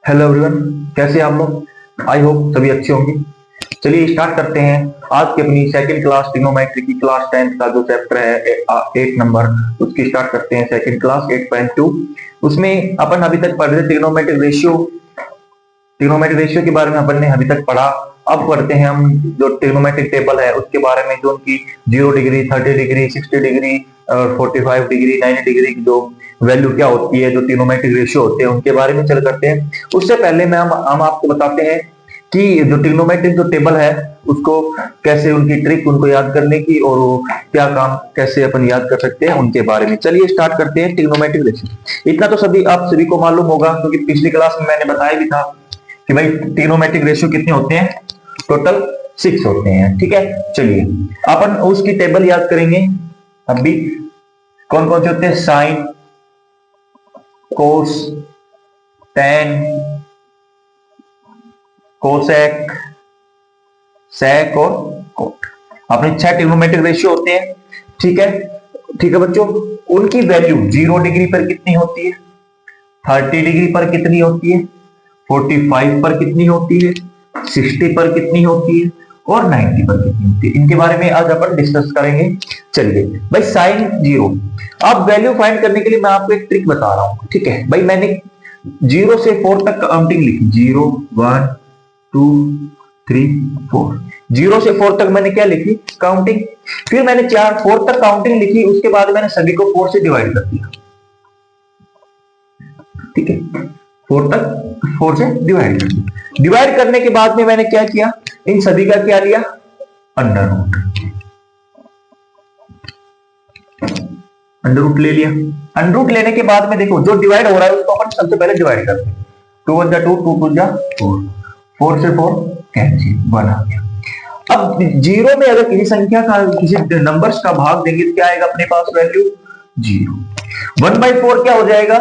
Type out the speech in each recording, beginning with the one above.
Hello everyone, कैसे हैं आप लोग। आई होप सभी अच्छे होंगे। चलिए स्टार्ट करते हैं आज की अपनी सेकंड क्लास ट्रिग्नोमेट्री की क्लास 10th का जो चैप्टर है 8 नंबर, उसकी स्टार्ट करते हैं सेकंड क्लास 8.2। उसमें अपन अभी तक पढ़ रहे ट्रिग्नोमेट्रिक रेशियो के बारे में अपन ने अभी तक पढ़ा। अब पढ़ते हैं हम जो ट्रिग्नोमेट्रिक टेबल है उसके बारे में, जो उनकी 0 डिग्री, 30 डिग्री, 60 डिग्री और 45 डिग्री, 90 डिग्री की जो वैल्यू क्या होती है, जो ट्रिग्नोमेट्रिक रेशियो होते हैं उनके बारे में चल करते हैं। उससे पहले में हम आपको बताते हैं कि जो ट्रिग्नोमेट्रिक जो टेबल है उसको कैसे, उनकी ट्रिक, उनको याद करने की और क्या काम कैसे अपन याद कर सकते हैं उनके बारे में। चलिए स्टार्ट करते हैं ट्रिग्नोमेट्रिक रेशियो। इतना तो आप सभी को मालूम होगा क्योंकि पिछली क्लास में मैंने बताया भी था कि भाई ट्रिग्नोमेट्रिक रेशियो कितने होते हैं, टोटल 6 होते हैं। ठीक है, चलिए अपन उसकी टेबल याद करेंगे। अभी कौन कौन से होते हैं, साइन, कोस, टेन, कोसेक, सेक और कोट। अपने 6 ट्रिग्नोमेट्रिक रेशियो होते हैं। ठीक है, ठीक है बच्चों, उनकी वैल्यू 0 डिग्री पर कितनी होती है, 30 डिग्री पर कितनी होती है, 45 पर कितनी होती है, 60 पर कितनी होती है और 90 पर कितनी होती है। इनके बारे में आज अपन डिस्कस करेंगे। चलिए भाई, साइन 0, अब वैल्यू फाइंड करने के लिए मैं आपको एक ट्रिक बता रहा हूं। ठीक है भाई, मैंने 0 से 4 तक काउंटिंग लिखी, 0 1 2 3 4। 0 से 4 तक मैंने क्या लिखी, काउंटिंग। फिर मैंने 4 तक काउंटिंग लिखी, उसके बाद मैंने सभी को 4 से डिवाइड कर दिया। ठीक है, 4 तक 4 से डिवाइड कर दिया। डिवाइड करने के बाद में मैंने क्या किया, इन सभी का क्या लिया, अंडर रूट। अंडर रूट ले लिया। अंडर रूट लेने के बाद में देखो, जो डिवाइड हो रहा है उसको अपन सबसे पहले डिवाइड करते हैं। 2 1 2 2 2 4, 4 से 4 कैंसिल, 1 आ गया। अब 0 में अगर किसी संख्या का, किसी नंबर्स का भाग देंगे तो क्या आएगा अपने पास वैल्यू, 0। 1/4 क्या हो जाएगा,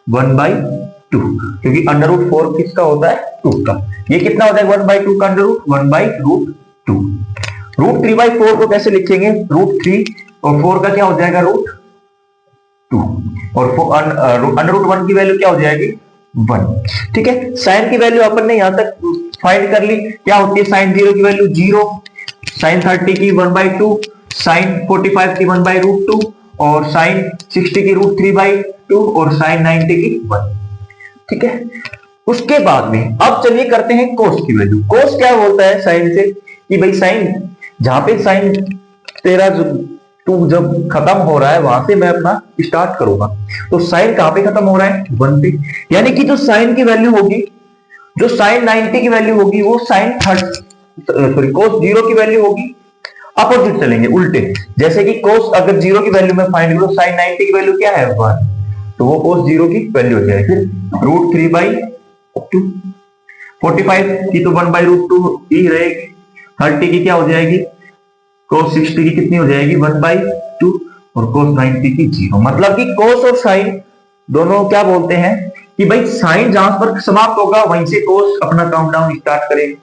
1/2, क्योंकि अंडर रूट 4 किसका होता है, 2 का। ये कितना हो जाएगा 1/2 का अंडर रूट, 1/√2। रूट 3/4 को कैसे लिखेंगे, √3 और 4 का क्या हो जाएगा, √2 और अंडर रूट 1 की वैल्यू क्या हो जाएगी, 1। ठीक है, साइन की वैल्यू अपन ने यहां तक फाइंड कर ली। क्या होती है साइन 0 की वैल्यू 0, साइन 30 की 1/2, साइन 45 की 1/√2 और साइन 60 की √3/2 और साइन 90 की 1। ठीक है, उसके बाद में अब चलिए करते हैं कोस की वैल्यू। कोस क्या बोलता है साइन से, कि भाई साइन जहां पे साइन तेरा टू जब खत्म हो रहा है वहां से मैं अपना स्टार्ट करूंगा। तो साइन कहां पे खत्म हो रहा है, 1 पे। यानी कि जो साइन की वैल्यू होगी, जो साइन 90 की वैल्यू होगी वो साइन कोस 0 की वैल्यू होगी। अपोजिट चलेंगे, उल्टे। जैसे कि कोस अगर 0 की वैल्यू में फाइंड करो, साइन 90 की वैल्यू क्या है, 1, तो वो कोस 0 की वैल्यू हो जाएगी। फिर √3/2, 45 की तो 1/√2 ही रहेगी। 30 की क्या हो जाएगी, कोस 60 की कितनी हो जाएगी, 1/2 और कोस 90 की 0। मतलब कि कोस और साइन दोनों क्या बोलते हैं कि भाई साइन जहां पर समाप्त होगा वहीं से कोस अपना काउंटडाउन स्टार्ट करेगा।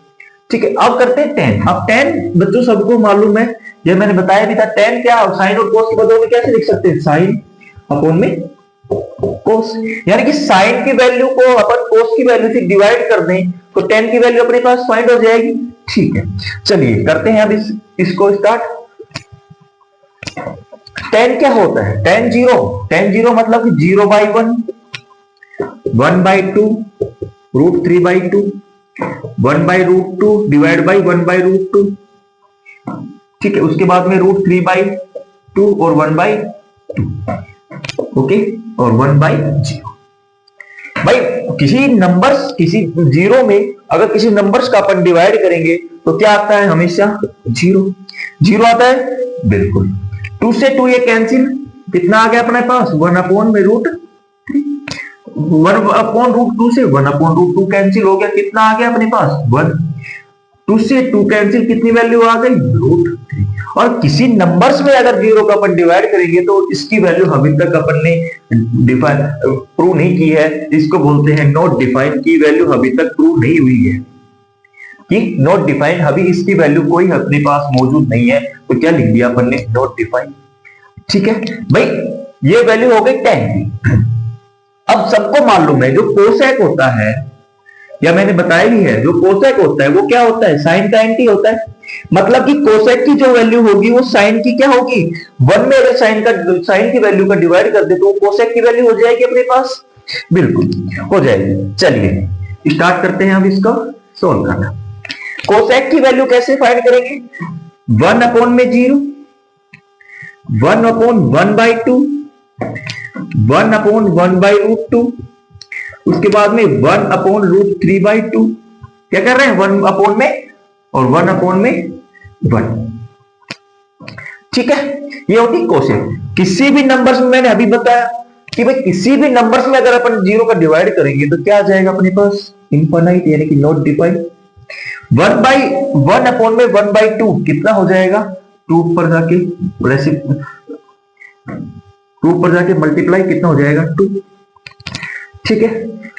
ठीक है, अब करते हैं टेन। अब टेन बच्चों सबको मालूम है, ये मैंने बताया भी था। टेन क्या, साइन और कोस के बदले में कैसे लिख सकते हैं, साइन अपॉन में कोस। यानी कि साइन की वैल्यू को अपन कोस की वैल्यू से डिवाइड कर दें तो टेन की वैल्यू अपने पास फाइंड हो जाएगी। ठीक है, चलिए करते हैं अब इसको स्टार्ट। टेन क्या होता है, टेन जीरो मतलब कि 0/1, 1/2, √3/2, 1/√2 डिवाइड बाई 1/√2। ठीक है, उसके बाद में √3/2 और 1/2, ओके, और 1/0। भाई किसी नंबर्स, किसी 0 में अगर किसी नंबर्स का अपन डिवाइड करेंगे तो क्या आता है, हमेशा 0 आता है, बिल्कुल। 2 से 2 ये कैंसिल, कितना आ गया अपने पास, 1/√3। 1/√2 से 1/√2 कैंसिल हो गया, कितना आ गया अपने पास, 1। 2 से 2 कैंसिल, कितनी वैल्यू आ गई, √3। और किसी नंबर्स में अगर 0 का अपन डिवाइड करेंगे तो इसकी वैल्यू अभी तक अपन ने डिफाइन प्रूव नहीं की है, इसको बोलते हैं नॉट डिफाइन। की वैल्यू अभी तक प्रूव नहीं हुई है कि नॉट डिफाइन, अभी इसकी वैल्यू कोई अपने पास मौजूद नहीं है, तो क्या लिख दिया अपन ने, नॉट डिफाइन। ठीक है भाई, ये वैल्यू हो गई 10 की। अब सबको मालूम है जो कोसेक होता है या मैंने बताया भी है, जो कोसेक होता है वो क्या होता है, साइन का एंटी होता है। मतलब कि कोसेक की जो वैल्यू होगी वो साइन की क्या होगी, 1 में अगर साइन की वैल्यू का डिवाइड कर दे तो वो कोसेक की वैल्यू हो जाएगी अपने पास, बिल्कुल हो जाएगी। चलिए स्टार्ट करते हैं अब इसको सोल्व करना। कोसेक की वैल्यू कैसे फाइंड करेंगे, 1 अपॉन में 0, 1 अपॉन 1/2, 1 अपॉन 1/√2, उसके बाद में 1 अपॉन √3/2। क्या कर रहे हैं, 1 अपॉन में और 1 अपॉन में 1। ठीक है, ये होती कोसेक। किसी भी नंबर्स में मैंने अभी बताया कि भाई किसी भी नंबर्स में अगर अपन 0 का डिवाइड करेंगे तो क्या आ जाएगा अपने पास, इनफाइनाइट, यानी कि नॉट डिफाइंड। 1 अपॉन में 1/2 कितना हो जाएगा, 2 पर जाके 2 पर जाके मल्टीप्लाई कितना हो जाएगा, 2। ठीक है,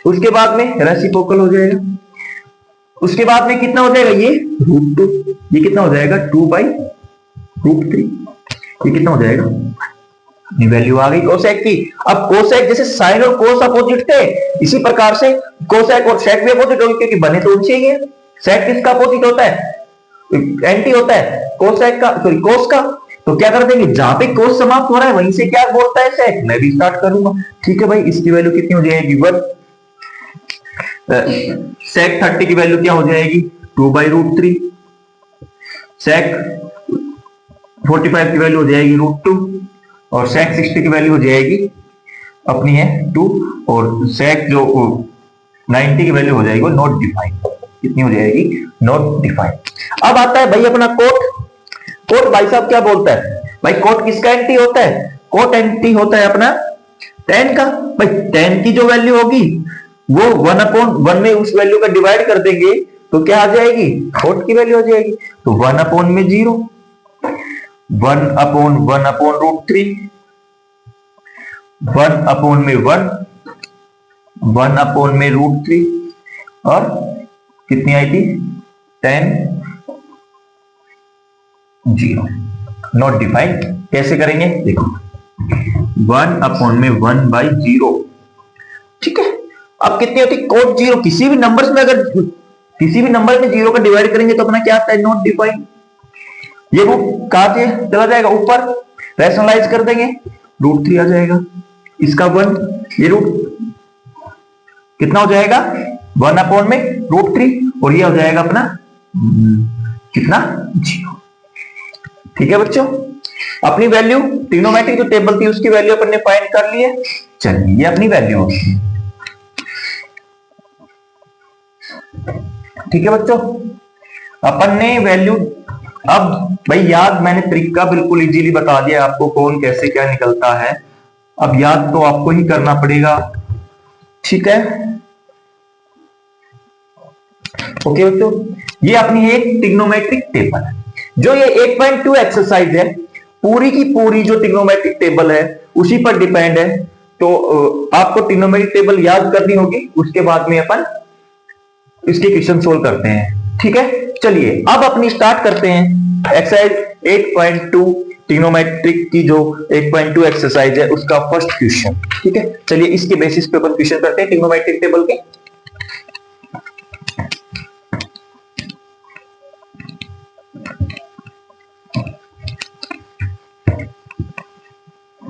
उसके बाद में रेसिप्रोकल हो जाएगा, उसके बाद में कितना हो जाएगा, ये √2, ये कितना हो जाएगा 2/√3, ये कितना हो जाएगा, अपनी वैल्यू आ गई कोसेक की। अब कोसेक जैसे साइन और कोस अपोजिट थे, इसी प्रकार से कोसेक और सेक भी अपोजिट होगी, क्योंकि बने तो उनसे ही है। सेक किसका अपोजिट होता है, एंटी होता है कोसेक का, सॉरी कोस का। तो क्या कर देंगे, जहां पे कोस समाप्त हो रहा है वहीं से क्या बोलता है सेक, मैं भी स्टार्ट करूंगा। ठीक है भाई, इसकी वैल्यू कितनी हो जाएगी, 1। सेक 30 की वैल्यू क्या हो जाएगी, 2/√3। सेक 45 की वैल्यू हो जाएगी √2, और सेक 60 की वैल्यू हो जाएगी अपनी है 2, और सेक जो 90 की वैल्यू हो जाएगी वो नॉट डिफाइंड। कितनी हो जाएगी, नॉट डिफाइंड। अब आता है भाई अपना कोट। कोट भाई साहब क्या बोलता है, भाई कोट किसका एंटी होता है, कोट एंटी होता है अपना tan का। भाई tan की जो वैल्यू होगी वो 1 अपॉन 1 में उस वैल्यू का डिवाइड कर देंगे तो क्या आ जाएगी, कोट की वैल्यू हो जाएगी। तो 1 अपॉन में 0, 1 अपॉन √3, 1 अपॉन में 1, 1 अपॉन में √3, और कितनी आई थी, tan 0, नॉट डिफाइंड। कैसे करेंगे देखो, 1 अपॉन में 1/0। ठीक है, अब कितनी होती, कोट 0। किसी भी नंबर्स में अगर किसी भी नंबर में 0 का डिवाइड करेंगे तो अपना क्या आता है, नॉट डिफाइंड। ये रूट कहां से चला जाएगा, ऊपर रैशनलाइज कर देंगे, √3 आ जाएगा, इसका 1, ये रूट कितना हो जाएगा, 1 अपॉन में √3, और ये हो जाएगा अपना कितना, 0। ठीक है बच्चों, अपनी वैल्यू ट्रिग्नोमेट्रिक जो टेबल थी उसकी वैल्यू अपन ने फाइंड कर ली है। चलिए ये अपनी वैल्यू होगी। ठीक है बच्चों, अपन ने वैल्यू, अब भाई याद मैंने तरीका बिल्कुल इजीली बता दिया आपको, कौन कैसे क्या निकलता है। अब याद तो आपको ही करना पड़ेगा। ठीक है, ओके बच्चों, ये अपनी एक ट्रिग्नोमेट्रिक टेबल है। जो ये 8.2 एक्सरसाइज है, पूरी की पूरी जो ट्रिग्नोमेट्रिक टेबल है उसी पर डिपेंड है। तो आपको ट्रिग्नोमेट्रिक टेबल याद करनी होगी, उसके बाद में अपन इसके क्वेश्चन सोल्व करते हैं। ठीक है, चलिए अब अपनी स्टार्ट करते हैं एक्सरसाइज 8.2 ट्रिग्नोमेट्रिक की जो 8.2 एक्सरसाइज है उसका फर्स्ट क्वेश्चन। ठीक है, चलिए इसके बेसिस पे अपन क्वेश्चन करते हैं ट्रिग्नोमेट्रिक टेबल के।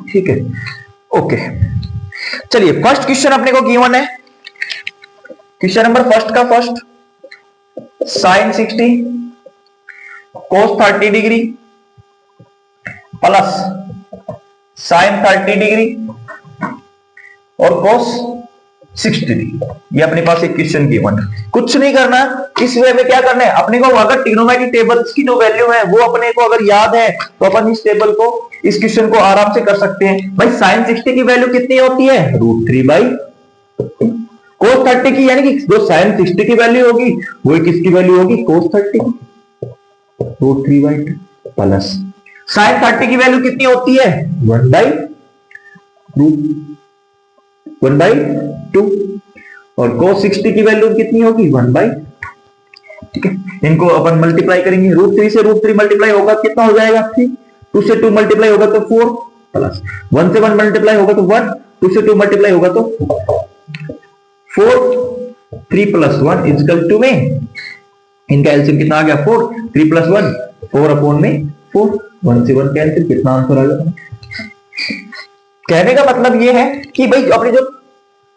ठीक है, ओके, चलिए फर्स्ट क्वेश्चन अपने को गिवन है। क्वेश्चन नंबर फर्स्ट का फर्स्ट, साइन 60 कोस 30 डिग्री प्लस साइन 30 डिग्री और कोस 60 डिग्री, ये अपने पास एक क्वेश्चन गिवन है। कुछ नहीं करना, इस वे में क्या करना है अपने को, अगर ट्रिग्नोमेट्रिक टेबल्स की जो वैल्यू है वो अपने को अगर याद है तो अपन इस टेबल को, इस क्वेश्चन को आराम से कर सकते हैं। भाई साइन 60 की वैल्यू कितनी होती है, √3/, कोस 30 की, यानी कि जो साइन 60 की वैल्यू होगी वो किसकी वैल्यू होगी, कोस 30 की, √3/2 प्लस साइन 30 की वैल्यू कितनी होती है, 1/2, और कोस 60 की वैल्यू कितनी होगी, 1/, ठीक है। इनको अपन मल्टीप्लाई करेंगे, √3 से √3 मल्टीप्लाई होगा कितना हो जाएगा 3, 2 से 2 मल्टीप्लाई होगा तो 4, प्लस 1 से 1 मल्टीप्लाई होगा तो 1, 2 से 2 मल्टीप्लाई होगा तो 4, 3 प्लस 1 इजकल टू में, इनका एलसीएम कितना आ गया 4, 3 प्लस 1 4 अपॉन में 4, 1 से 1 कैंसिल, कितना आंसर आ गया। कहने का मतलब ये है कि भाई अपनी जो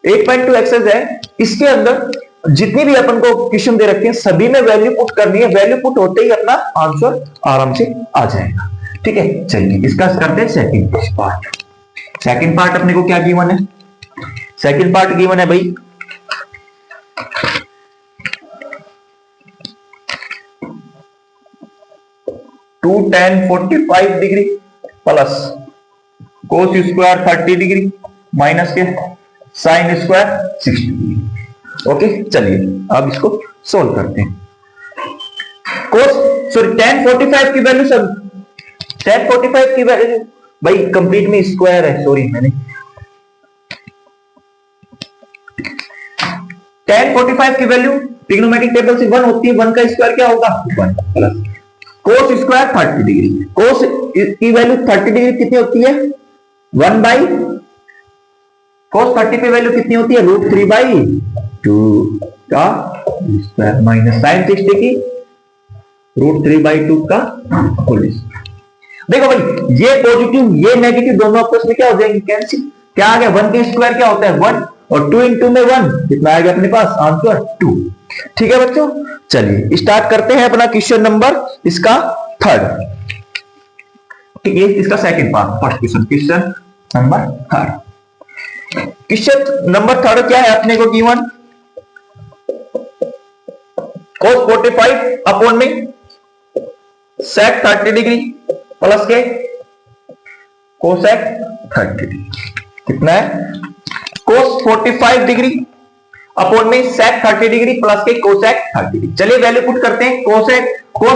8.2 एक्सरसाइज है इसके अंदर जितनी भी अपन को क्वेश्चन दे रखे हैं सभी में वैल्यू पुट करनी है, वैल्यू पुट होते ही अपना आंसर आराम से आ जाएगा। ठीक है, चलिए इसका करते हैं सेकंड पार्ट। सेकंड पार्ट अपने को क्या गिवन है, सेकंड पार्ट गिवन है भाई 2 tan 45 degree plus cos square 30 degree minus के साइन स्क्वायर 60 डिग्री। ओके, चलिए अब इसको सोल्व करते हैं। कोस सॉरी tan 45 की वैल्यू सब, tan 45 की वैल्यू भाई कंप्लीट में स्क्वायर है, सॉरी मैंने tan 45 की वैल्यू ट्रिग्नोमेट्रिक टेबल से 1 होती है, 1 का स्क्वायर क्या होगा 1 प्लस कोस स्क्वायर 30 डिग्री, कोस की वैल्यू 30 डिग्री कितनी होती है 1 बाई कोस 30 की वैल्यू कितनी होती है √3/2 का स्क्वायर माइनस साइन 60 की √3/2 का होल स्क्वायर। देखो भाई ये पॉजिटिव ये नेगेटिव दोनों आपस में क्या हो जाएंगे कैंसिल, क्या आ गया 1 के स्क्वायर क्या होता है 1 और 2 इंटू में 1 कितना आएगा अपने पास आंसर 2। ठीक है बच्चों, चलिए स्टार्ट करते हैं अपना क्वेश्चन नंबर इसका थर्ड। ठीक है, इसका second part, first question, question number third. Question number third क्या है अपने को गिवन cos 45 अपॉन में sec 30 डिग्री प्लस के cosec 30 डिग्री कितना है cos 45 डिग्री अपॉन में sec 30 डिग्री प्लस के cosec 30 डिग्री। चलिए वैल्यू पुट करते हैं, cos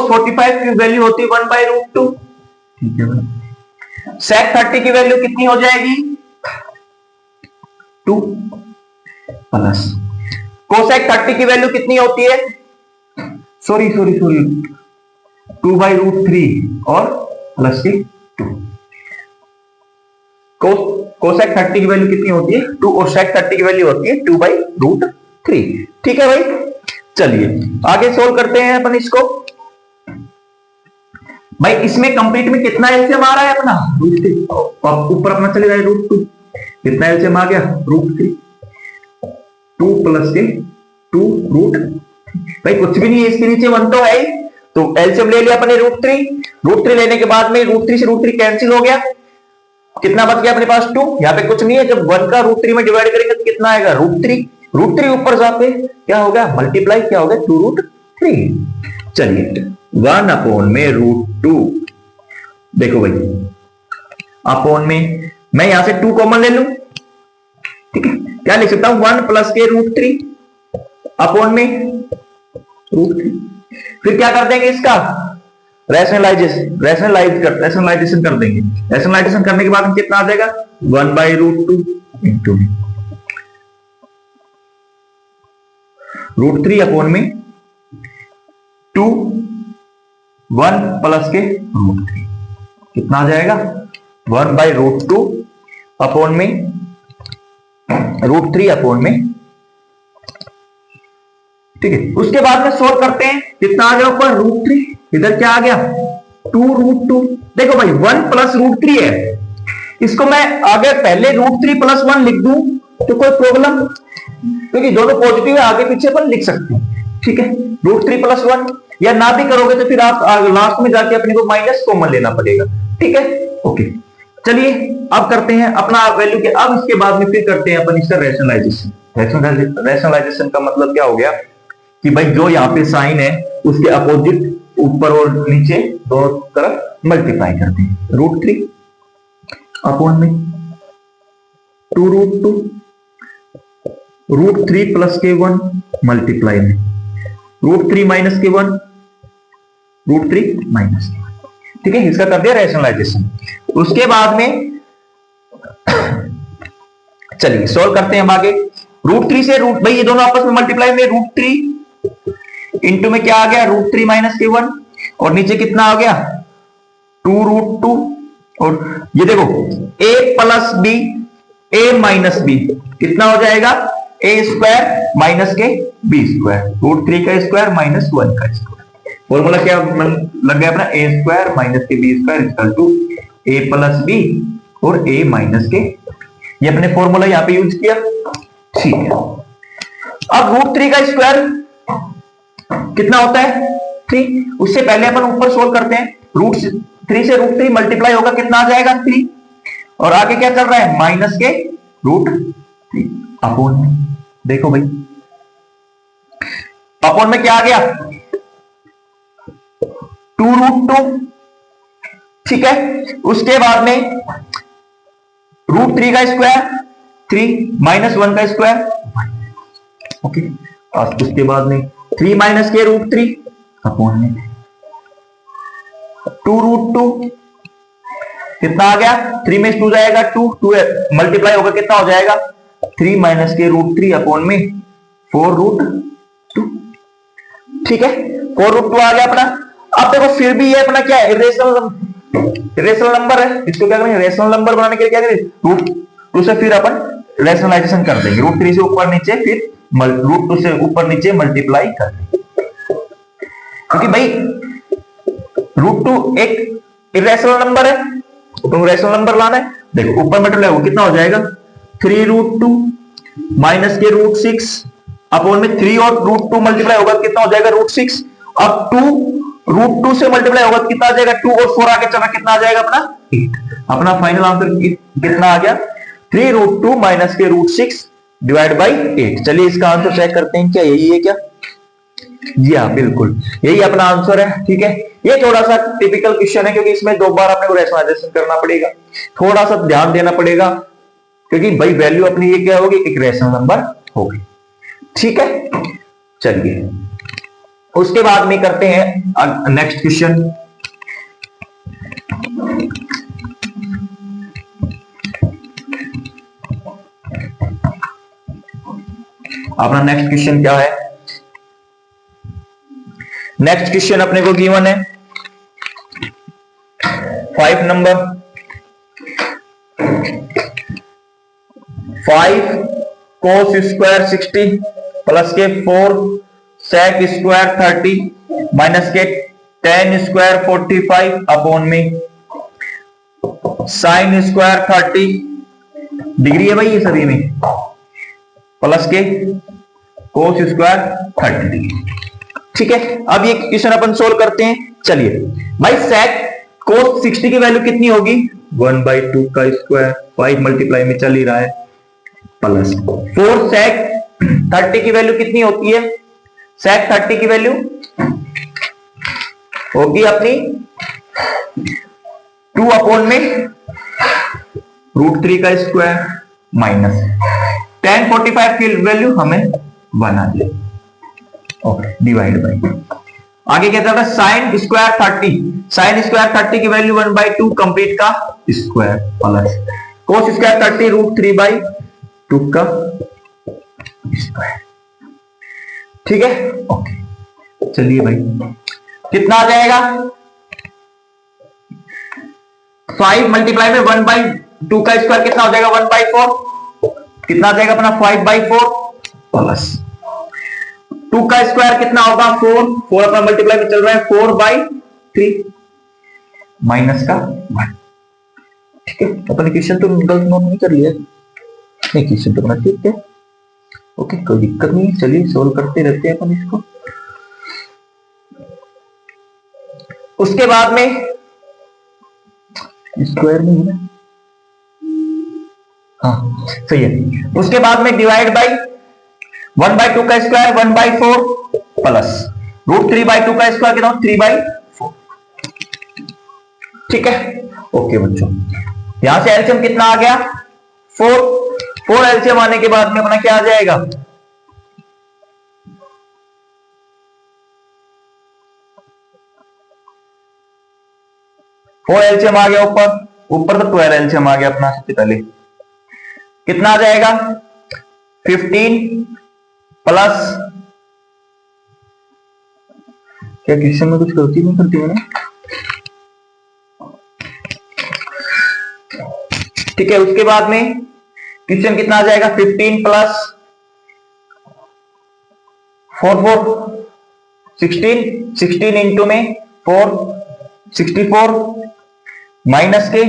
45 की वैल्यू होती है 1/√2। ठीक है भाई, sec 30 की वैल्यू कितनी हो जाएगी 2 प्लस cosec 30 की वैल्यू कितनी होती है सॉरी 2/√3 और प्लस के 2। cosec 30 की वैल्यू कितनी होती है 2 और sec 30 की वैल्यू होती है 2/√3। ठीक है भाई, चलिए आगे सोल्व करते हैं अपन इसको। भाई इसमें कंप्लीट में कितना एलसीएम आ रहा है अपना √3, ऊपर अपना चले जाए √2, कितना एलसीएम आ गया √3, 2 प्लस के 2 भाई कुछ भी नहीं है इसके नीचे 1 तो है, तो एलसीएम ले लिया अपने √3 लेने के बाद में √3 से √3 कैंसिल हो गया, कितना बच गया अपने पास 2, यहाँ पे कुछ नहीं है, जब 1 का √3 में डिवाइड करेंगे तो कितना आएगा √3 ऊपर जाके क्या हो गया मल्टीप्लाई क्या हो गया 2√3। चलिए 1 अपॉन में √2, देखो भाई अपॉन में मैं यहां से 2 कॉमन ले लूं, ठीक है क्या लिख सकता हूं 1 प्लस के √3 अपॉन में √3, फिर क्या कर देंगे इसका रैशनलाइजेशन कर देंगे, रैशनलाइजेशन करने के बाद कितना आ जाएगा 1/√2 इंटू √3 अपॉन में 2 1 प्लस के √3 कितना आ जाएगा 1/√2 अपॉन में √3 अपॉन में, ठीक है। उसके बाद में सोल्व करते हैं, कितना आ गया ऊपर √3, इधर क्या आ गया 2√2। देखो भाई 1 प्लस √3 है, इसको मैं अगर पहले √3 प्लस 1 लिख दूं तो कोई प्रॉब्लम, क्योंकि दोनों पॉजिटिव है आगे पीछे अपन लिख सकते हैं, ठीक है। √3 प्लस 1 या ना भी करोगे तो फिर आप लास्ट में जाके अपने को माइनस कॉमन लेना पड़ेगा, ठीक है ओके। चलिए अब करते हैं अपना वैल्यू के, अब इसके बाद में फिर करते हैं अपन इसका रैशनलाइजेशन। रैशनलाइजेशन का मतलब क्या हो गया कि भाई जो यहाँ पे साइन है उसके अपोजिट ऊपर और नीचे दोनों तरफ मल्टीप्लाई करते हैं, √3 अपॉन में 2√2 √3 प्लस के 1 मल्टीप्लाई में √3 माइनस के 1 √3 माइनस के 1, ठीक है। इसका कर दिया रैशनलाइजेशन। उसके बाद में चलिए सॉल्व करते हैं हम आगे। √3 से भाई ये दोनों आपस में मल्टीप्लाई में √3 इंटू में क्या आ गया √3 माइनस के 1 और नीचे कितना आ गया 2√2 और ये देखो a plus b a minus b कितना हो जाएगा ए स्क्वायर माइनस के बी स्क्वायर, √3 का स्क्वायर माइनस 1 का स्क्वायर। फॉर्मूला क्या लग गया अपना, ए स्क्वायर माइनस के B square equal to A plus B और ए माइनस के, ये अपने फॉर्मूला यहां पे यूज किया। ठीक है, अब √3 का स्क्वायर कितना होता है 3, उससे पहले अपन ऊपर सोल्व करते हैं। √3 से √3 मल्टीप्लाई होगा, कितना आ जाएगा 3, और आगे क्या चल रहा है माइनस के √3 अपॉन में, देखो भाई अपॉन में क्या आ गया 2√2। ठीक है, उसके बाद में √3 का स्क्वायर 3 माइनस 1 का स्क्वायर 1। ओके, उसके बाद में 3 माइनस के √3 अपॉन में 2√2, कितना आ गया 3 में 2 जाएगा 2 मल्टीप्लाई होगा, कितना हो जाएगा 3 माइनस के √3 अपॉन में 4√2। ठीक है, 4√2 आ गया अपना। अब देखो फिर भी ये अपना क्या है, इरेशनल नंबर है, इसको क्या करेंगे रेशनल नंबर बनाने के लिए क्या करेंगे √2 से फिर अपन रेशनलाइजेशन कर देंगे, √3 से ऊपर नीचे फिर √2 से ऊपर नीचे मल्टीप्लाई कर देंगे, क्योंकि भाई √2 एक इरेशनल नंबर है, तो रेशनल नंबर लाना है। देखो ऊपर मल्टीप्लाई हो कितना हो जाएगा 3√2 माइनस के √6 अपॉन में 3 और √2 मल्टीप्लाई होगा कितना हो जाएगा √6। अब 2 √2 से मल्टीप्लाई होगा कितना आ जाएगा 2 और 4 आगे चला कितना आ जाएगा अपना 8। अपना फाइनल आंसर कितना आ गया 3√2 माइनस के √6 डिवाइड बाई 8। चलिए इसका आंसर चेक करते हैं, क्या यही है क्या? जी हाँ बिल्कुल यही अपना आंसर है। ठीक है, ये थोड़ा सा टिपिकल क्वेश्चन है क्योंकि इसमें 2 बार अपने को रेशनलाइजेशन करना पड़ेगा, थोड़ा सा ध्यान देना पड़ेगा, क्योंकि भाई वैल्यू अपनी ये क्या होगी एक रेशनल नंबर होगी। ठीक है, चलिए उसके बाद में करते हैं नेक्स्ट क्वेश्चन। अपना नेक्स्ट क्वेश्चन क्या है, नेक्स्ट क्वेश्चन अपने को गिवन है 5 नंबर 5 cos स्क्वायर 60 प्लस के 4 sec स्क्वायर 30 माइनस के tan स्क्वायर 45 अपॉन में sin स्क्वायर 30 डिग्री है भाई ये सभी में, प्लस के cos स्क्वायर 30 डिग्री। ठीक है, अब ये क्वेश्चन अपन सोल्व करते हैं। चलिए भाई sec cos 60 की वैल्यू कितनी होगी 1/2 का स्क्वायर, 5 मल्टीप्लाई में चल ही रहा है, प्लस 4 sec 30 की वैल्यू कितनी होती है, sec 30 की वैल्यू होगी अपनी 2 अपॉन में √3 का स्क्वायर माइनस tan 45 की वैल्यू हमें बना दी, ओके डिवाइड बाई आगे क्या था sin स्क्वायर 30, sin स्क्वायर 30 की वैल्यू 1/2 कंप्लीट का स्क्वायर प्लस cos स्क्वायर 30 √3/2 का स्क्वायर। ठीक है, ओके चलिए भाई कितना आ जाएगा 5 मल्टीप्लाई में 1/2 का स्क्वायर कितना हो जाएगा 1/4, कितना आ जाएगा अपना 5/4 प्लस 2 का स्क्वायर कितना होगा 4 अपना मल्टीप्लाई में चल रहा है 4/3 माइनस का 1। ठीक है, अपन क्वेश्चन तो गलत नोट नहीं कर लिया, नहीं क्वेश्चन तो अपना ठीक है, ओके कोई दिक्कत नहीं। चलिए सोल्व करते रहते हैं अपन इसको। उसके बाद में स्क्वायर नहीं है ना, हाँ सही है। उसके बाद में डिवाइड बाई 1/2 का स्क्वायर 1/4 प्लस √3/2 का स्क्वायर कितना 3/4। ठीक है, ओके बच्चों यहां से एलसीएम कितना आ गया 4 एलसीएम आने के बाद में अपना क्या आ जाएगा 4 एलसीएम आ गया, ऊपर तो 12 एलसीएम आ गया अपना। सबसे पहले कितना आ जाएगा 15 प्लस क्या क्वेश्चन में कुछ गलती नहीं करती मैंने, ठीक है। उसके बाद में क्वेश्चन कितना आ जाएगा 15 प्लस 4 4 16, 16 इंटू में 4 64 माइनस के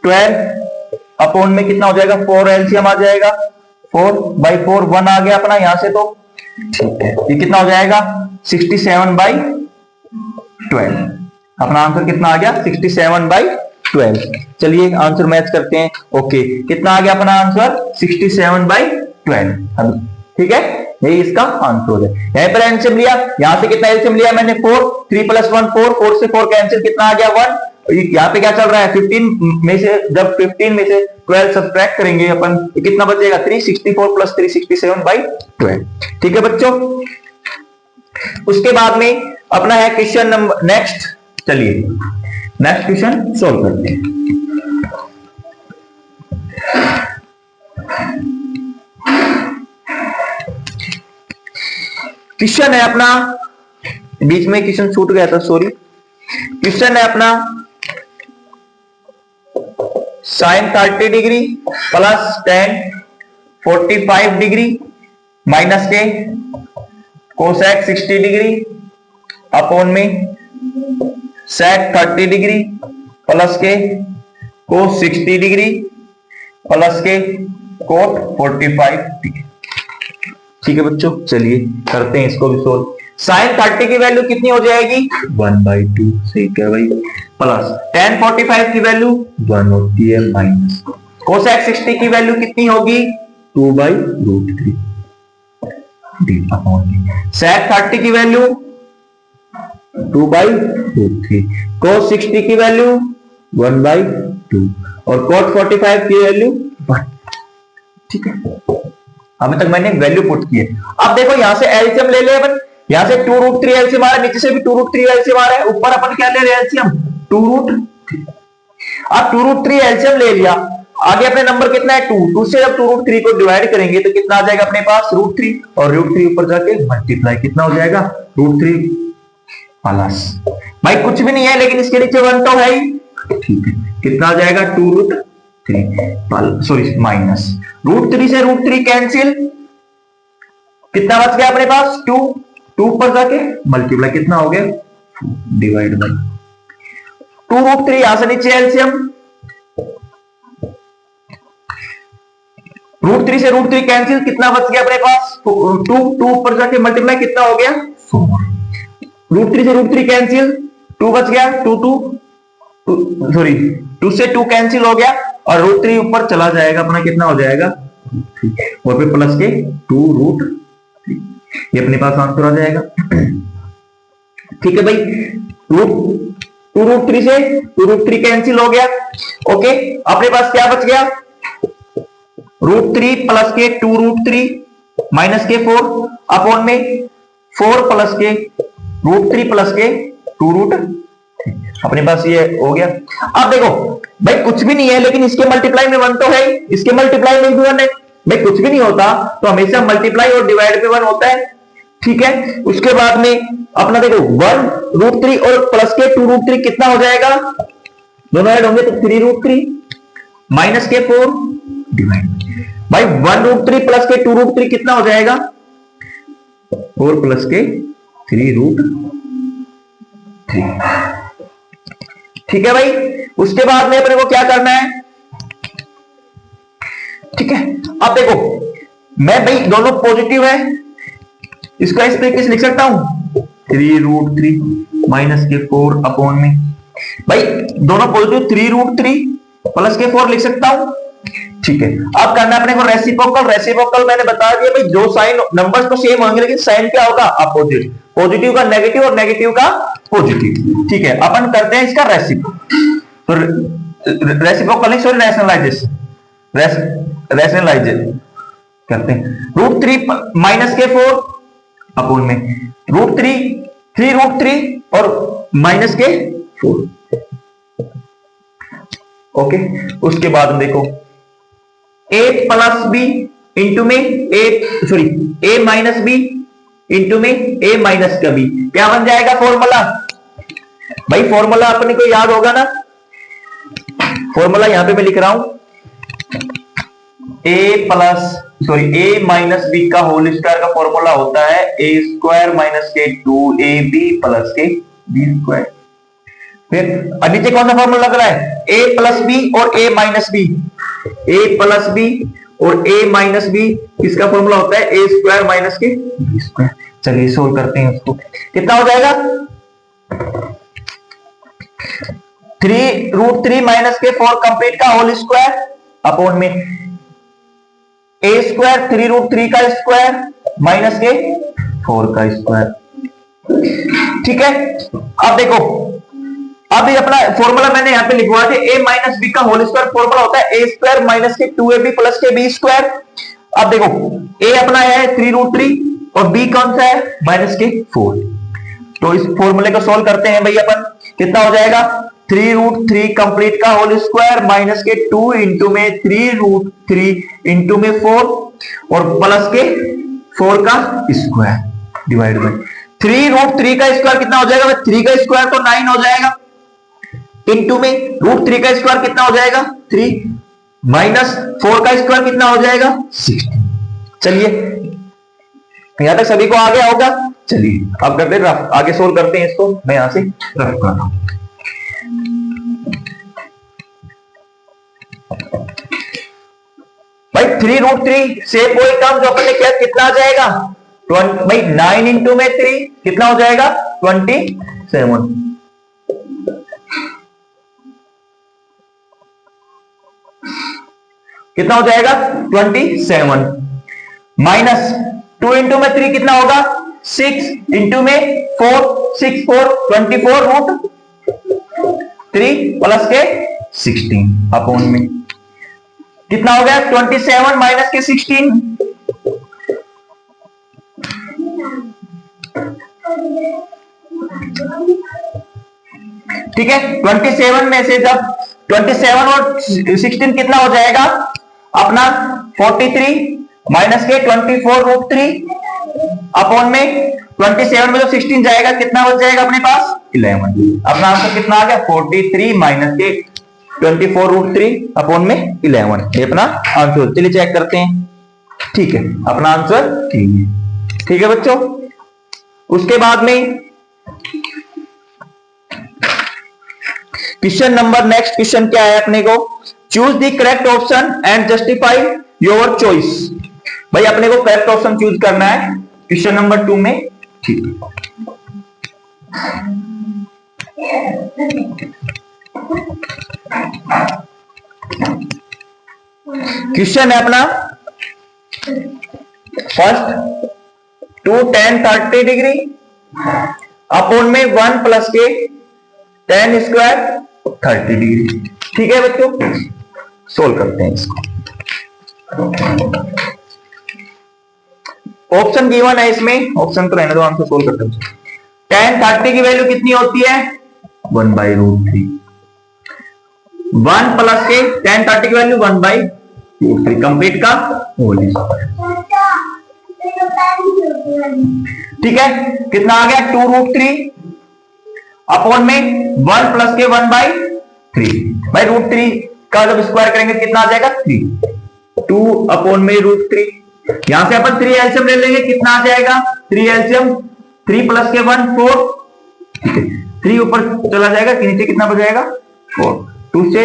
12 अपॉन में कितना हो जाएगा 4 एलसीएम आ जाएगा 4/4 1 आ गया अपना यहां से तो ठीक है ये कितना हो जाएगा 67/12 अपना आंसर कितना आ गया 67/12 चलिए आंसर मैच करते हैं ओके कितना आ गया अपना आंसर 67/12 ठीक है यही इसका आंसर हो गया यहां पर एलसीएम लिया यहां से कितना एलसीएम लिया मैंने 4 3 + 1 4 4 से 4 कैंसिल कितना आ गया 1 यहाँ पे क्या चल रहा है 15 में से जब 15 में से 12 सब्ट्रैक्ट करेंगे अपन तो कितना बचेगा 364 + 3 67/12 ठीक है बच्चों उसके बाद में अपना है क्वेश्चन नंबर नेक्स्ट चलिए नेक्स्ट क्वेश्चन सॉल्व करते हैं क्वेश्चन है अपना बीच में क्वेश्चन छूट गया था सॉरी क्वेश्चन है अपना sin 30 degree plus tan 45 degree minus के cosec 60 डिग्री अपॉन में sec 30 डिग्री प्लस के cos 60 डिग्री प्लस के cot 45 डिग्री ठीक है बच्चों चलिए करते हैं इसको भी सोल्व sin 30 की वैल्यू कितनी हो जाएगी 1/2 सही क्या भाई प्लस tan 45 की वैल्यू 1 होती है माइनस cosec 60 की वैल्यू कितनी होगी 2/√3 sec 30 की वैल्यू 2/√3 cos 60 की वैल्यू 1/2 और cot 45 की वैल्यू 1 ठीक है अभी तक मैंने वैल्यू पुट की है अब देखो यहां से एलसीएम ले ले अपन यहां से 2√3 एलसीएम आ रहा है नीचे से भी 2√3 एलसीएम आ रहा है ऊपर अपन क्या ले रहे हैं एलसीएम 2√3 अब 2√3 एलसीएम ले लिया आगे अपने नंबर कितना है 2 2 से जब 2√3 को डिवाइड करेंगे तो कितना आ जाएगा अपने पास √3 और √3 ऊपर जाके मल्टीप्लाई कितना हो जाएगा √3 प्लस भाई कुछ भी नहीं है लेकिन इसके नीचे 1 तो है ही ठीक है कितना आ जाएगा 2√3 सॉरी माइनस √3 से √3 कैंसिल कितना बच गया अपने पास 2 2 पर जाके मल्टीप्लाई कितना हो गया डिवाइड बाय 2√3 यहां से नीचे एलसीएम √3 से √3 कैंसिल कितना बच गया अपने पास 2 2 पर जाके मल्टीप्लाई कितना हो गया 4 √3 से √3 कैंसिल 2 बच गया 2 2 सॉरी 2 से 2 कैंसिल हो गया और √3 ऊपर चला जाएगा अपना कितना हो जाएगा और फिर प्लस के 2√3 ये अपने पास आंसर आ जाएगा ठीक है भाई 2√3 से 2√3 कैंसिल हो गया ओके अपने पास क्या बच गया √3 प्लस के 2√3 माइनस के 4 अपॉन में 4 प्लस के √3 प्लस के 2√3 अपने पास ये हो गया अब देखो भाई कुछ भी नहीं है लेकिन इसके मल्टीप्लाई में 1 तो है इसके मल्टीप्लाई में भी 1 है भाई कुछ भी नहीं होता तो हमेशा मल्टीप्लाई और डिवाइड पे 1 होता है ठीक है उसके बाद में अपना देखो 1√3 और प्लस के 2√3 कितना हो जाएगा दोनों ऐड होंगे तो 3√3 माइनस के 4 डिवाइड भाई 1√3 प्लस के 2√3 कितना हो जाएगा 4 प्लस के 3√3 ठीक है भाई उसके बाद में अपने को क्या करना है ठीक है अब देखो मैं भाई दोनों पॉजिटिव है इसका इस तरीके से लिख सकता हूं 3√3 माइनस के 4 अपॉन में भाई दोनों पॉजिटिव 3√3 प्लस के 4 लिख सकता हूं ठीक है अब करना अपने को रेसिप्रोकल मैंने बता दिया भाई जो साइन नंबर्स तो सेम होंगे लेकिन साइन क्या होगा अपोजिट पॉजिटिव का नेगेटिव और नेगेटिव का पॉजिटिव ठीक है अपन करते हैं इसका रेसिप्रोकल सॉरी रैशनलाइजेशन करते हैं √3 माइनस के 4 अपॉन में √3 और माइनस के 4 ओके उसके बाद देखो a प्लस बी इंटू में a माइनस बी इंटू में a माइनस का बी क्या बन जाएगा फॉर्मूला भाई फॉर्मूला अपने को याद होगा ना फॉर्मूला यहां पे मैं लिख रहा हूं a plus sorry A minus B का होल स्क्वायर का फॉर्मूला होता है ए स्क्वायर माइनस के 2ab प्लस के बी स्क्वायर। फिर नीचे कौन सा फॉर्मूला लग रहा है, ए प्लस बी और A minus B, A plus B और ए माइनस बी, इसका फॉर्मूला होता है ए स्क्वायर माइनस के बी स्क्वायर। चलिए सोल्व करते हैं उसको, कितना हो जाएगा 3√3 माइनस के 4 कंप्लीट का होल स्क्वायर अपॉन में ए स्क्वायर 3√3 का स्क्वायर माइनस के 4 का स्क्वायर। ठीक है, अब देखो अभी अपना फॉर्मूला मैंने यहां पे लिखवा दिया, ए माइनस बी का होल स्क्वायर फॉर्मूला होता है ए स्क्वायर माइनस के 2ab प्लस के बी स्क्वायर। अब देखो ए अपना है 3√3 और बी कौन सा है माइनस के 4, तो इस फॉर्मूले को सॉल्व करते हैं भाई अपन, कितना हो जाएगा 3√3 कंप्लीट का होल स्क्वायर माइनस के 2 इंटू में 3√3 इंटू में 4 और प्लस के 4 का स्क्वायर डिवाइड बाय 3√3 का स्क्वायर कितना हो जाएगा, 3 का स्क्वायर तो 9 हो जाएगा, इंटू में √3 का स्क्वायर कितना हो जाएगा 3 माइनस 4 का स्क्वायर कितना हो जाएगा 16। चलिए यहां तक सभी को आ गया होगा। चलिए अब करते हैं रफ, आगे सोल्व करते हैं इसको, मैं यहां से रफ कर रहा हूं। भाई 3√3 से कोई काम जो अपन ने किया कितना आ जाएगा भाई 9 इंटू में 3 कितना हो जाएगा 27, कितना हो जाएगा 27 माइनस 2 इंटू में 3 कितना होगा 6 इंटू में 4 6 4 24√3 प्लस के 16 अपॉन में कितना हो गया 27 माइनस के 16। ठीक है, 27 में से जब 27 और 16 कितना हो जाएगा अपना 43 माइनस के 24√3 अपॉन में 27 में जब 16 जाएगा कितना बच जाएगा अपने पास 11। अपना आंसर कितना आ गया 43 माइनस के 24√3 अपॉन में 11, ये अपना आंसर। चलिए चेक करते हैं, ठीक है अपना आंसर ठीक है बच्चों। उसके बाद में क्वेश्चन नंबर, नेक्स्ट क्वेश्चन क्या है अपने को, choose the correct option and justify your choice. भाई अपने को करेक्ट ऑप्शन चूज करना है क्वेश्चन नंबर 2 में, ठीक है। क्वेश्चन है अपना फर्स्ट 2 tan 30 डिग्री अपॉन में 1 प्लस के tan स्क्वायर 30 डिग्री। ठीक है बच्चों, सोल्व करते हैं इसको। ऑप्शन गिवन है इसमें, ऑप्शन तो रहने दो, आंसर सोल्व करते हैं। tan 30 की वैल्यू कितनी होती है 1/√3, 1 प्लस के tan 30 की वैल्यू 1/√3 कंप्लीट का होल स्क्वायर। ठीक है, कितना आ गया 2√3 अपॉन में 1 प्लस के 1/3 भाई √3 का जब स्क्वायर करेंगे कितना आ जाएगा 3, 2 अपॉन में √3। यहां से अपन 3 एलसीएम ले लेंगे, कितना आ जाएगा 3 एलसीएम 3 प्लस के 1 4, ठीक है 3 ऊपर चला जाएगा, नीचे कितना बच 4, 2 से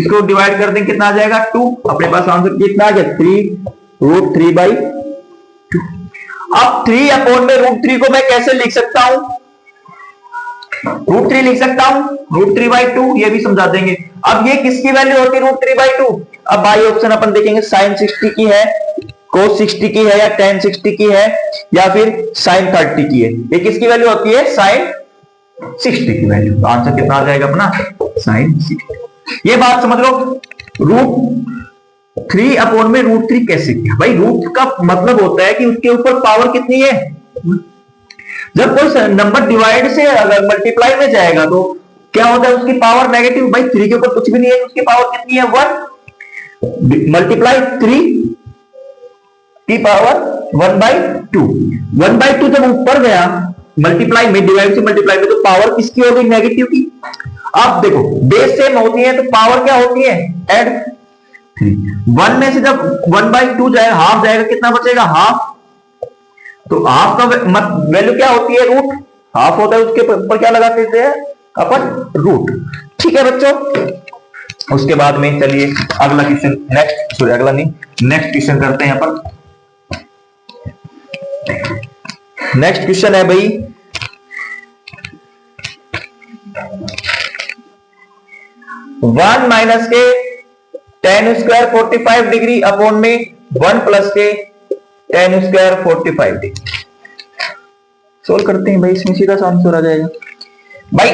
इसको डिवाइड कर देंगे कितना आ जाएगा 2, अपने पास आंसर कितना आ गया 3√3/2। अब 3 अपॉन में √3 को मैं कैसे लिख सकता हूं, √3 लिख सकता हूं √3/2, ये भी समझा देंगे। अब ये किसकी वैल्यू होती है √3/2, अब बाई ऑप्शन अपन देखेंगे sin 60 की है, cos 60 की है, या tan 60 की है, या फिर sin 30 की है। ये किसकी वैल्यू होती है sin 60 की वैल्यू, तो आंसर कितना आ जाएगा अपना sin 60। ये बात समझ लो, √3 अपॉन में √3 कैसे किया, भाई रूट का मतलब होता है कि उसके ऊपर पावर कितनी है। जब कोई नंबर डिवाइड से अगर मल्टीप्लाई में जाएगा तो क्या होता है उसकी पावर नेगेटिव, भाई 3 के ऊपर कुछ भी नहीं है, उसकी पावर कितनी है 1 मल्टीप्लाई 3 की पावर 1/2, 1/2 जब ऊपर गया मल्टीप्लाई में, डिवाइड से मल्टीप्लाई में, तो पावर किसकी हो गई नेगेटिव की। अब देखो बेस सेम होती है तो पावर क्या होती है ऐड, 3। 1 में से जब 1/2 जाएगा, हाफ जाएगा, कितना बचेगा? हाफ। तो हाफ का वैल्यू क्या होती है? रूट। हाफ होता है, उसके ऊपर क्या लगा देते हैं अपन? रूट। ठीक है बच्चों, उसके बाद में चलिए अगला क्वेश्चन, नेक्स्ट, सॉरी अगला नहीं, नेक्स्ट क्वेश्चन करते हैं अपन। नेक्स्ट क्वेश्चन है भाई, 1 माइनस के tan स्क्वायर 45 डिग्री अपॉन में 1 प्लस के tan स्क्वायर 45 डिग्री। सोल्व करते हैं भाई, इसमें सीधा सा आंसर आ जाएगा भाई।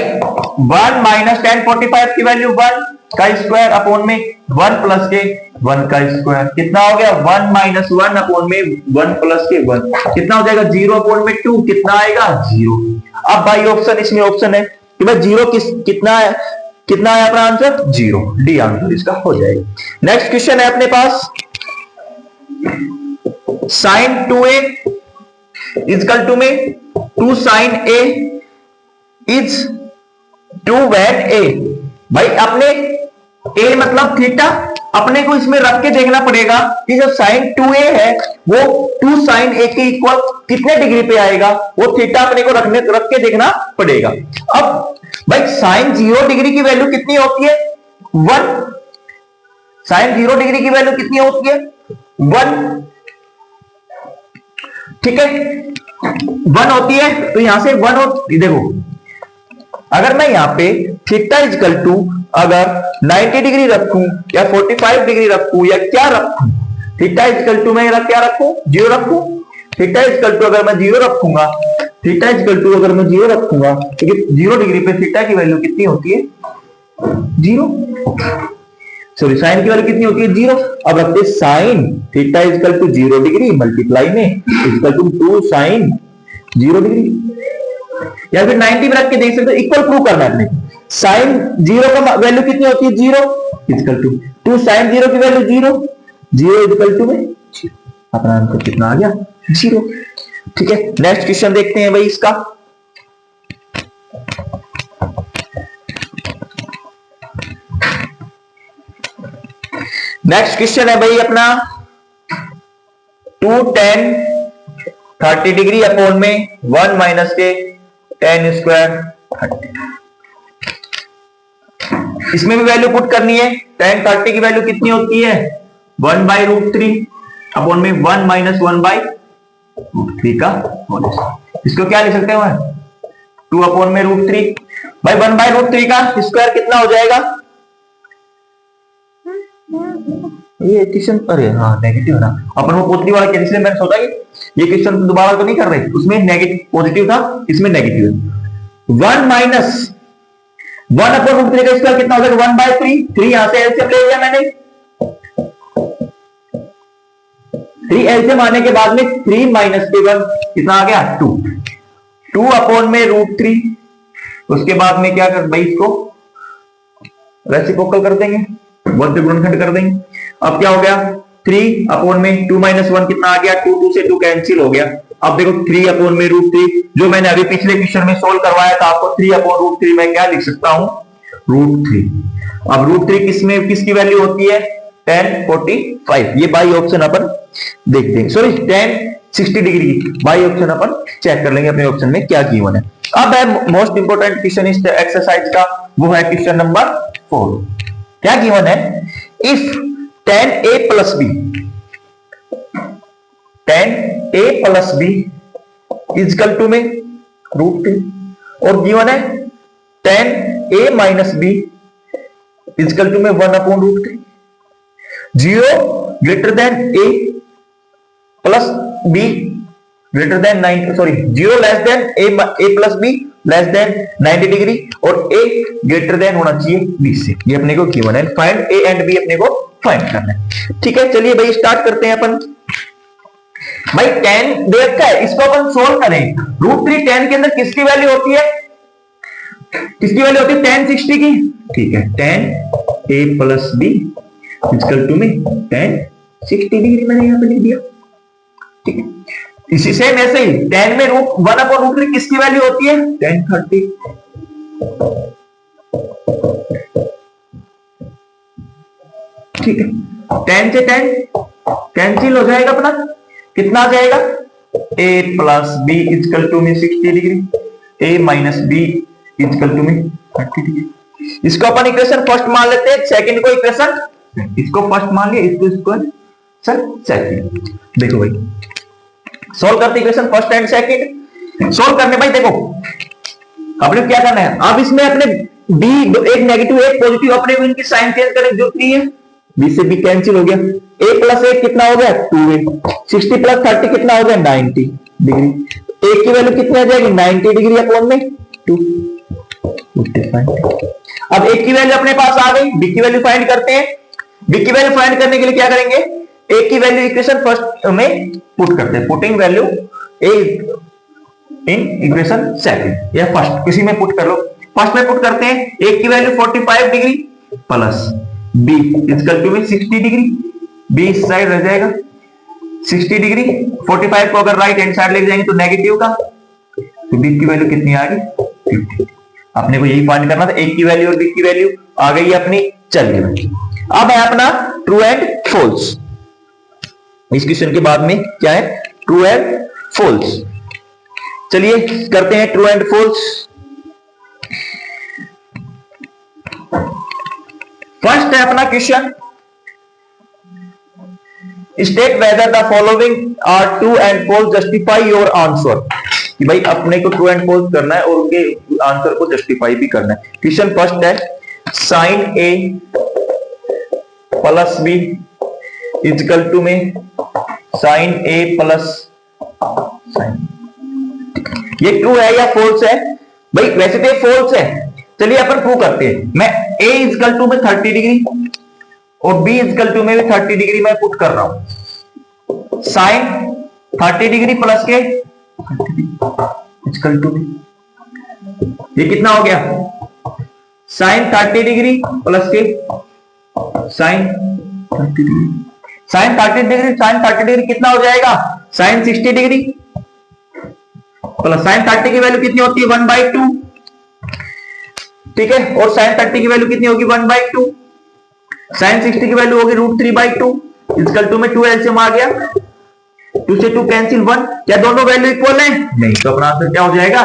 1 माइनस tan 45 की वैल्यू 1 का स्क्वायर अपॉन में 1 प्लस के 1 का स्क्वायर, कितना हो गया? 1 माइनस 1 अपॉन में 1 प्लस के 1, कितना हो जाएगा? 0 अपॉन में 2, कितना आएगा? 0। अब भाई ऑप्शन, इसमें ऑप्शन है कि भाई 0 कितना है? कितना है अपना आंसर? 0। डी आंसर इसका हो जाएगा। नेक्स्ट क्वेश्चन है अपने पास, sin 2a इजकल टू में 2 sin a is 2 when a। भाई अपने a मतलब थीटा, अपने को इसमें रख के देखना पड़ेगा कि जो sin 2a है वो 2 sin a के इक्वल कितने डिग्री पे आएगा, वो थीटा अपने को रख के देखना पड़ेगा। अब भाई sin 0 डिग्री की वैल्यू कितनी होती है? 1। sin 0 डिग्री की वैल्यू कितनी होती है? 1। ठीक है, 1 होती है, तो यहां से 1 होती, देखो अगर मैं यहां पे थीटा इजकल टू अगर 90 डिग्री रखूं या 45 डिग्री रखूं या क्या रखूं, थीटा इजकल टू मैं क्या रखूं? 0 रखूं। थीटा इजकल टू अगर मैं 0 रखूंगा, थीटा इजकल टू अगर मैं 0 रखूंगा, क्योंकि 0 डिग्री पे थीटा की वैल्यू कितनी होती है? 0। सॉरी, साइन की वैल्यू कितनी होती है? 0। अब रखते sine theta is equal to 0 degree multiply में इजकल टू 2 साइन 0 डिग्री, या फिर 90 में रख के देख सकते हो, इक्वल प्रूव करना है अपने। साइन 0 का वैल्यू कितनी होती है? 0 इजकल टू 2 साइन 0 की वैल्यू 0, 0 इजकल टू में 0। अपना आंसर कितना आ गया? 0। ठीक है, नेक्स्ट क्वेश्चन देखते हैं भाई इसका। नेक्स्ट क्वेश्चन है भाई अपना 2 tan 30 डिग्री अपॉन में 1 माइनस के tan स्क्वायर 30। इसमें भी वैल्यू पुट करनी है। tan 30 की वैल्यू कितनी होती है? 1/√3 अपॉन में 1 माइनस 1/√3 का होल। इसको क्या लिख सकते हैं? 2 अपॉन में √3। भाई 1/√3 का स्क्वायर कितना हो जाएगा? ये क्वेश्चन, अरे हाँ नेगेटिव ना, अपन वो पॉजिटिव वाला किया, इसलिए मैंने सोचा कि ये क्वेश्चन दोबारा तो नहीं कर रहे, उसमें नेगेटिव पॉजिटिव था, इसमें नेगेटिव है। 1 माइनस 1 अपॉन √3 का स्क्वायर कितना हो जाएगा? 1/3। 3 यहां से एलसीएम ले लिया मैंने, 3 एलसीएम आने के बाद में 3 माइनस के 1 कितना आ गया? 2। 2 अपॉन में √3, उसके बाद में क्या कर भाई, इसको रेसिप्रोकल कर देंगे, 1 से गुणनखंड कर देंगे। अब क्या हो गया? 3 अपॉन में 2 माइनस 1 कितना आ गया? 2, 2 से 2 कैंसिल हो गया। अब देखो 3 अपॉन में √3, जो मैंने अभी पिछले क्वेश्चन में सोल्व करवाया था आपको, 3 अपॉन √3 मैं क्या लिख सकता हूं? √3। अब √3 किसमें किसकी वैल्यू होती है? tan 45। ये बाई ऑप्शन अपन देख देंगे, sorry tan 60 degree by option अपन चेक कर लेंगे अपने ऑप्शन में क्या गिवन है। अब है मोस्ट इंपोर्टेंट क्वेश्चन इस एक्सरसाइज का, वो है क्वेश्चन नंबर 4। क्या गिवन है? If tan a plus b, tan a plus b is equal to में √3, और गिवन है tan a minus b is equal to में 1 upon √3। 0 greater than a plus b greater than 9, sorry 0 less than a plus b less than 90 degree, और a greater than होना चाहिए b से। ये अपने को गिवन है, फाइंड a एंड b अपने को फाइंड करना है। ठीक है, चलिए भाई स्टार्ट करते हैं अपन। भाई tan दे रखा है, इसको अपन सोल्व करें। √3 tan के अंदर किसकी वैल्यू होती है? किसकी वैल्यू होती है? tan 60 की। ठीक है, tan a plus b equal to में tan 60 डिग्री मैंने यहां पे लिख दिया। ठीक है, इसी सेम ऐसे ही tan में 1 अपॉन √3 किसकी वैल्यू होती है? tan 30। ठीक है, 10 से 10 कैंसिल हो जाएगा अपना, कितना आ जाएगा a plus B is equal to में 60 degree, a minus B is equal to में 30 डिग्री। इसको अपन इक्वेशन फर्स्ट मान लेते हैं, सेकंड को इक्वेशन, इसको फर्स्ट मान लिया, इसको सर सेकंड। देखो भाई सॉल्व करते equation first and second. Solve करने भाई देखो अपने क्या करना है, अब इसमें अपने b एक नेगेटिव एक पॉजिटिव, अपने इनकी साइन चेंज करने की जरूरत नहीं है, b से b कैंसिल हो गया, a प्लस 1 कितना हो गया 2a, 60 प्लस 30 कितना हो गया 90 डिग्री, a की वैल्यू कितनी आ जाएगी 90 डिग्री अपॉन में 2। अब a की वैल्यू अपने पास आ गई, b की वैल्यू फाइंड करते हैं। b की वैल्यू फाइंड करने के लिए क्या करेंगे, a की वैल्यू इक्वेशन फर्स्ट में पुट करते हैं, putting value a in equation second या फर्स्ट, किसी में पुट कर लो। फर्स्ट में पुट करते हैं, a की value 45 degree plus b equal to में 60 डिग्री, b इस साइड रह जाएगा 60 डिग्री, 45 को अगर राइट हैंड साइड लेके जाएंगे तो नेगेटिव का, तो b की वैल्यू कितनी आ गई 50। अपने को यही फाइंड करना था, a की वैल्यू और b की वैल्यू आ गई अपनी। चलिए अब है अपना ट्रू एंड फॉल्स। इस क्वेश्चन के बाद में क्या है, ट्रू एंड फॉल्स। चलिए करते हैं ट्रू एंड फॉल्स। फर्स्ट है अपना question, state whether the following are true and false, justify your answer. कि भाई अपने को ट्रू एंड फॉल्स करना है और उनके आंसर को जस्टिफाई भी करना है। क्वेश्चन फर्स्ट है, sine A plus B is equal to में साइन ए प्लस साइन, ये ट्रू है या फॉल्स है भाई? वैसे तो फॉल्स है, चलिए अपन प्रूव करते हैं। मैं a इजकल टू में 30 डिग्री और b इजकल टू में भी 30 डिग्री मैं पुट कर रहा हूं। साइन 30 डिग्री प्लस के इजकल टू में ये कितना हो गया, साइन 30 डिग्री प्लस के sine 30 degree, sine 30 degree sine 30 degree कितना हो जाएगा, साइन 60 डिग्री प्लस साइन 30 की वैल्यू कितनी होती है 1/2, ठीक है, और साइन 30 की वैल्यू कितनी होगी 1/2, साइन 60 की वैल्यू होगी √3/2 इक्वल टू में 2 एलसीएम आ गया, 2 से 2 कैंसिल 1। क्या दोनों वैल्यू इक्वल है? नहीं, तो अपना आंसर क्या हो जाएगा,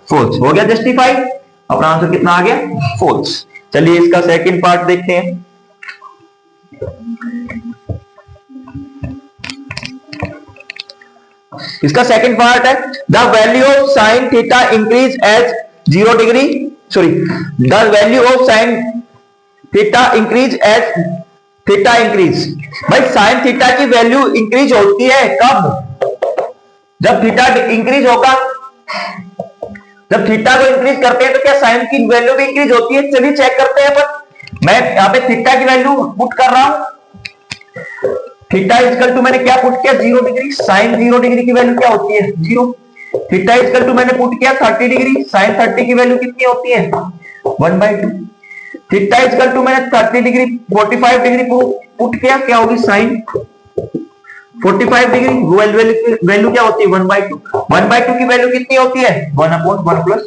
फॉल्स हो गया, जस्टिफाई। अपना आंसर कितना आ गया, फॉल्स। चलिए इसका सेकंड पार्ट देखते हैं। इसका सेकंड पार्ट है, the value of sine theta increase as 0 degree, sorry the value of sine theta increase as theta increase. भाई साइन थीटा की वैल्यू इंक्रीज होती है कब, जब थीटा इंक्रीज होगा, जब थीटा को इंक्रीज करते हैं तो क्या साइन की वैल्यू भी इंक्रीज होती है? चलिए चेक करते हैं अपन। मैं यहां पे थीटा की वैल्यू पुट कर रहा हूं, थीटा इक्वल टू मैंने क्या पुट किया 0 डिग्री, साइन 0 डिग्री की वैल्यू क्या होती है 0। थीटा इक्वल टू मैंने पुट किया 30 डिग्री, साइन 30 की वैल्यू कितनी होती है 1/2। थीटा इक्वल टू मैंने 30 डिग्री 45 डिग्री पुट किया, क्या होगी साइन 45 डिग्री, वैल्यू क्या होती है 1/2। 1/2 की वैल्यू कितनी होती है 1/1 प्लस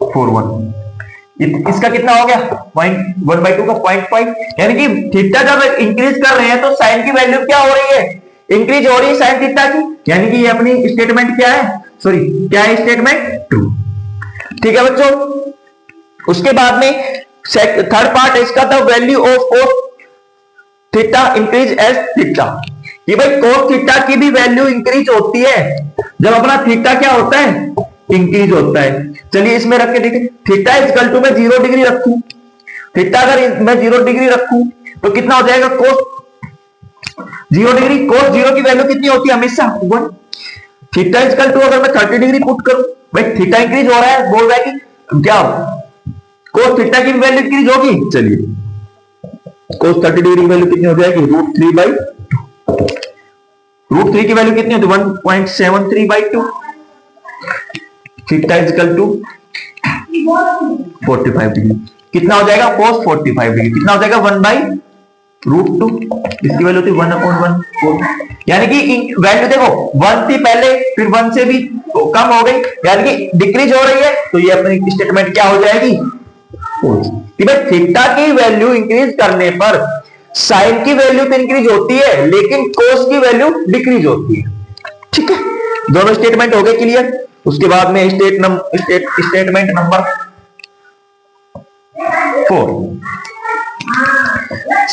4/1। इसका कितना हो गया 1/2 का 0.5, यानी कि थीटा जब इंक्रीज कर रहे हैं तो साइन की वैल्यू क्या हो रही है, इंक्रीज हो रही है साइन थीटा की, यानी कि ये अपनी स्टेटमेंट क्या है, सॉरी क्या है स्टेटमेंट ट्रू। ठीक है बच्चों, उसके बाद में थर्ड पार्ट है इसका, the value of cos theta increase as theta. ये भाई कोस थीटा की भी वैल्यू इंक्रीज होती है जब अपना थीटा क्या होता है, इंक्रीज होता है। चलिए इसमें रख के देखिए, थीटा इक्वल टू मैं 0 डिग्री रखूं, थीटा अगर मैं 0 डिग्री रखूं तो कितना हो जाएगा कोस 0 डिग्री, कोस 0 की वैल्यू कितनी होती है हमेशा 1। थीटा इक्वल टू अगर मैं 30 डिग्री पुट करूं, भाई थीटा इंक्रीज हो रहा है, बोल रहा है कि क्या कोस थीटा की वैल्यू इंक्रीज होगी। चलिए कोस 30 डिग्री की वैल्यू कितनी हो जाएगी √3/2, √3 की वैल्यू कितनी होती है 1.73/2। थीटा इक्वल टू 45 डिग्री, कितना हो जाएगा cos 45 डिग्री, कितना हो जाएगा 1/√2, इसकी वैल्यू थी 1/1, यानी कि वैल्यू देखो 1 थी पहले, फिर 1 से भी कम हो गई, यानी कि डिक्रीज हो रही है, तो ये अपनी स्टेटमेंट क्या हो जाएगी, फॉल्स। कि भाई थीटा की वैल्यू इंक्रीज करने पर साइन की वैल्यू तो इंक्रीज होती है लेकिन कोस की वैल्यू डिक्रीज होती है। ठीक है, दोनों स्टेटमेंट हो गए क्लियर। उसके बाद में statement number 4,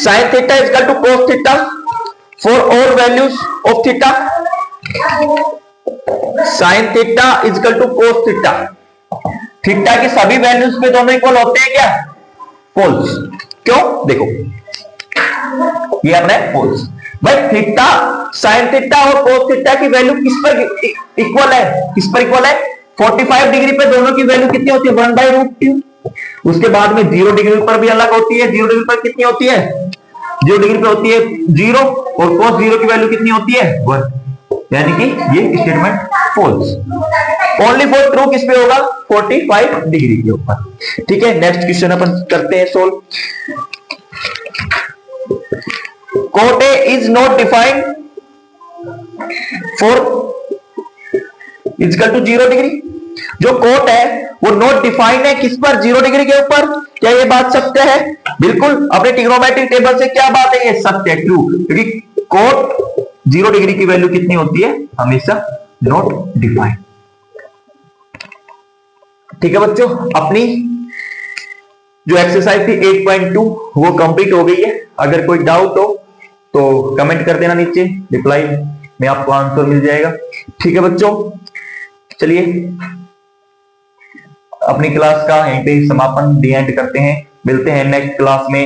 sine theta is equal to cos theta for all values of theta. Sine theta is equal to cos theta, theta की सभी वैल्यूज पे दोनों इक्वल होते हैं क्या? फॉल्स। क्यों? देखो ये अपने फॉल्स। भाई थीटा, साइन थीटा और कोस थीटा की वैल्यू किस पर इक्वल है? किस पर इक्वल है? 45 डिग्री पे दोनों की वैल्यू कितनी होती है? 1/√2। उसके बाद में 0 डिग्री पर भी अलग होती है। 0 डिग्री पर कितनी होती है? 0 डिग्री पे होती है 0 और cos 0 की वैल्यू कितनी होती है? 1। यानी कि ये statement false. Only for true किस पे होगा? 45 डिग्री के ऊपर। ठीक है, नेक्स्ट क्वेश्चन अपन करते हैं solve. Cot A is not defined for is equal to 0 degree. जो कोट है वो नॉट डिफाइंड है किस पर? 0 डिग्री के ऊपर। क्या ये बात सत्य है? बिल्कुल, अपने ट्रिग्नोमेट्रिक टेबल से क्या बात है? ये सत्य है, ट्रू। क्योंकि कोट 0 डिग्री की वैल्यू कितनी होती है? हमेशा नॉट डिफाइंड। ठीक है बच्चों, अपनी जो एक्सरसाइज थी 8.2 वो कंप्लीट हो गई है। अगर कोई डाउट हो तो कमेंट कर देना नीचे, रिप्लाई में आपको आंसर मिल जाएगा। ठीक है बच्चों, चलिए अपनी क्लास का यहीं पे समापन दी एंड करते हैं। मिलते हैं नेक्स्ट क्लास में।